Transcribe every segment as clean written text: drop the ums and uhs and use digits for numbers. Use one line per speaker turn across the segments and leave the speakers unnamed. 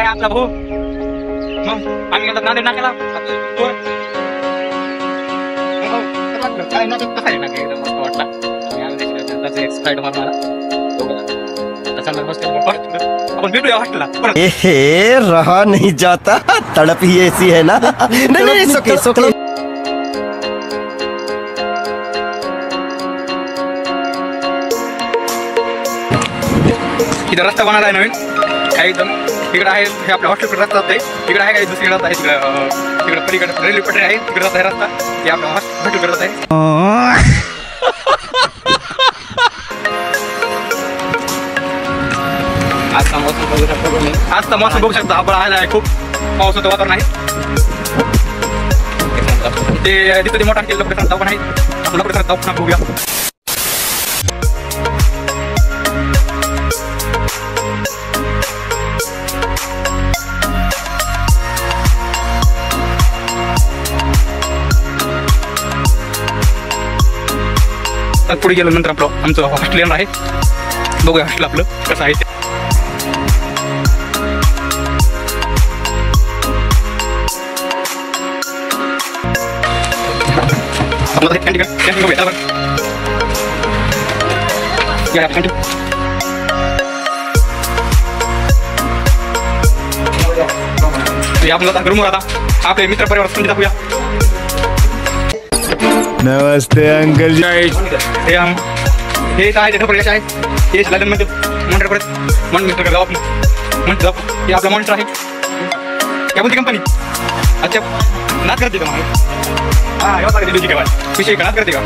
आपला भाऊ मग आम्ही गेलो नांदेड नाक्याला काय ना कसं आहे ना मस्त वाटला एक्सपाईड मारणारा अपन भेटूया हॉस्टेलला
रहा नहीं जाता तड़प ही ऐसी है ना नहीं सोके
इधर रस्ता बनवला आहे नवीन काही एकदम तिकडे आहे हे आपल्या हॉस्टेलकडे रस्ता आहे तिकडे आहे काही दुसरीकडे रस्ता आहे तिकडे पलीकडे रेल्वे पटरी आहे तिकडे रस्ता आहे रस्ता हे आपल्या हॉस्टेलकडे रस्ता आहे आजचा मौसम बघू शकता आजचा मौसम बघू शकता आभाळ आला आहे खूप पावसाचं वातावरण आहे ते तिथं ते मोठा केलेलं प्रकार पण आहे आपला प्रकार पुन्हा बघूया पुढे गेल्यानंतर आपलं आमचं हॉस्टेल आहे बघूया हॉस्टेल आपलं कसं आहे आपण रूम आता आपले मित्र परिवार संधी दाखवूया
नमस्ते अंकल जी
हे आहे प्रदेश आहे हे लंडन मध्ये मॉनिटर परत मॉनिटर जाऊ आपण म्हणतो जाऊ हे आपला मॉनिटर आहे क्या बोलती कंपनी अच्छा नाच करते का मग हां एवढा दिली काय विषय का नाच करते का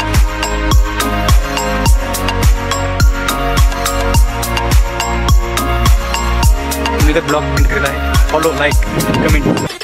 मी तर ब्लॉग एंड करत आहे फॉलो लाईक कमेंट